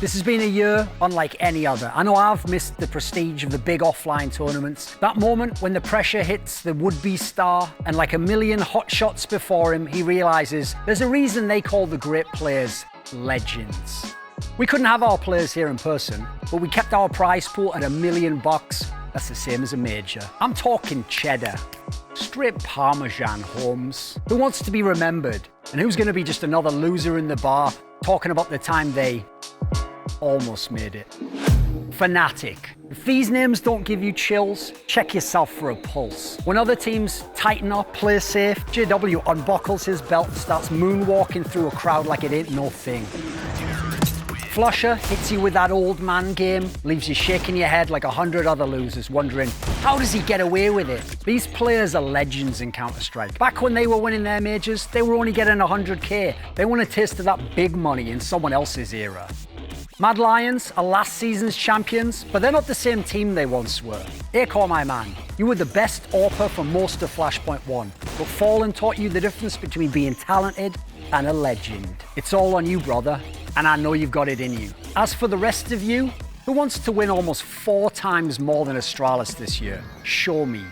This has been a year unlike any other. I know I've missed the prestige of the big offline tournaments. That moment when the pressure hits the would-be star and like a million hot shots before him, he realizes there's a reason they call the great players legends. We couldn't have our players here in person, but we kept our prize pool at $1 million. That's the same as a major. I'm talking cheddar. Straight Parmesan, Holmes. Who wants to be remembered? And who's going to be just another loser in the bar talking about the time they almost made it? Fnatic. If these names don't give you chills, check yourself for a pulse. When other teams tighten up, play safe, JW unbuckles his belt and starts moonwalking through a crowd like it ain't no thing. Flusher hits you with that old man game, leaves you shaking your head like 100 other losers, wondering, how does he get away with it? These players are legends in Counter-Strike. Back when they were winning their majors, they were only getting 100K. They want a taste of that big money in someone else's era. Mad Lions are last season's champions, but they're not the same team they once were. Acor, my man, you were the best AWPer for most of Flashpoint 1, but Fallen taught you the difference between being talented and a legend. It's all on you, brother, and I know you've got it in you. As for the rest of you, who wants to win almost 4 times more than Astralis this year? Show me.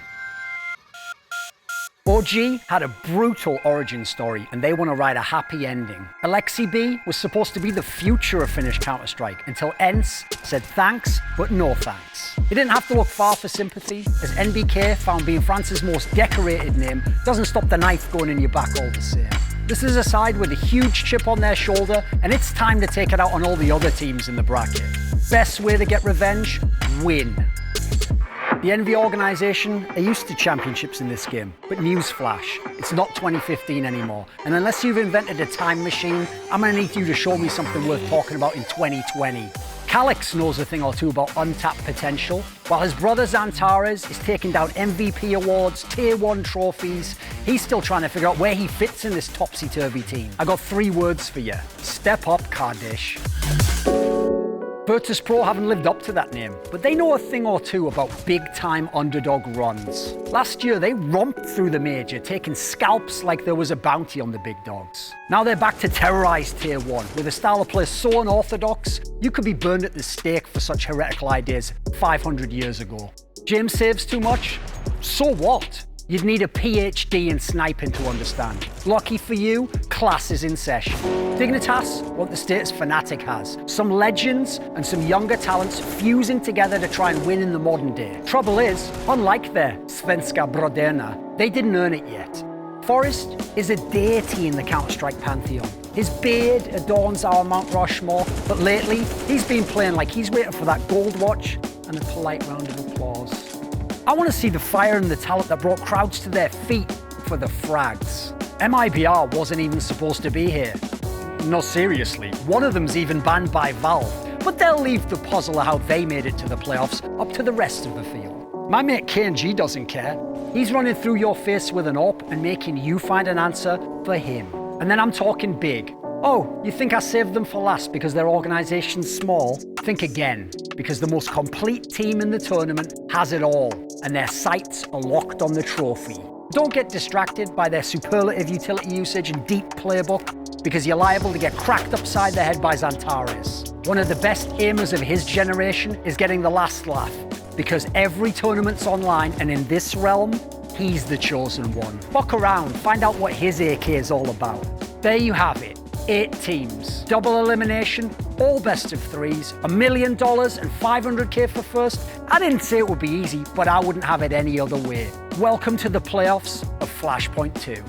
OG had a brutal origin story and they want to write a happy ending. Alexi B was supposed to be the future of Finnish Counter-Strike until ENCE said thanks, but no thanks. You didn't have to look far for sympathy, as NBK found being France's most decorated name doesn't stop the knife going in your back all the same. This is a side with a huge chip on their shoulder, and it's time to take it out on all the other teams in the bracket. Best way to get revenge? Win. The Envy organization are used to championships in this game, but newsflash, it's not 2015 anymore. And unless you've invented a time machine, I'm gonna need you to show me something worth talking about in 2020. Calix knows a thing or two about untapped potential, while his brother Xantares is taking down MVP awards, tier 1 trophies. He's still trying to figure out where he fits in this topsy-turvy team. I got 3 words for you. Step up, Kardish. Virtus Pro haven't lived up to that name, but they know a thing or two about big-time underdog runs. Last year, they romped through the major, taking scalps like there was a bounty on the big dogs. Now they're back to terrorize Tier 1, with a style of play so unorthodox, you could be burned at the stake for such heretical ideas 500 years ago. James saves too much? So what? You'd need a PhD in sniping to understand. Lucky for you, class is in session. Dignitas want the status Fnatic has. Some legends and some younger talents fusing together to try and win in the modern day. Trouble is, unlike their Svenska Broderna, they didn't earn it yet. Forrest is a deity in the Counter-Strike pantheon. His beard adorns our Mount Rushmore, but lately, he's been playing like he's waiting for that gold watch and a polite round of applause. I want to see the fire and the talent that brought crowds to their feet for the frags. MIBR wasn't even supposed to be here. No, seriously, one of them's even banned by Valve, but they'll leave the puzzle of how they made it to the playoffs up to the rest of the field. My mate KNG doesn't care. He's running through your face with an AWP and making you find an answer for him. And then I'm talking big. Oh, you think I saved them for last because their organization's small? Think again, because the most complete team in the tournament has it all, and their sights are locked on the trophy. Don't get distracted by their superlative utility usage and deep playbook, because you're liable to get cracked upside the head by Xantares. One of the best aimers of his generation is getting the last laugh, because every tournament's online, and in this realm, he's the chosen one. Fuck around, find out what his AK is all about. There you have it. 8 teams, double elimination, all best of 3s, $1 million and 500K for first. I didn't say it would be easy, but I wouldn't have it any other way. Welcome to the playoffs of Flashpoint 2.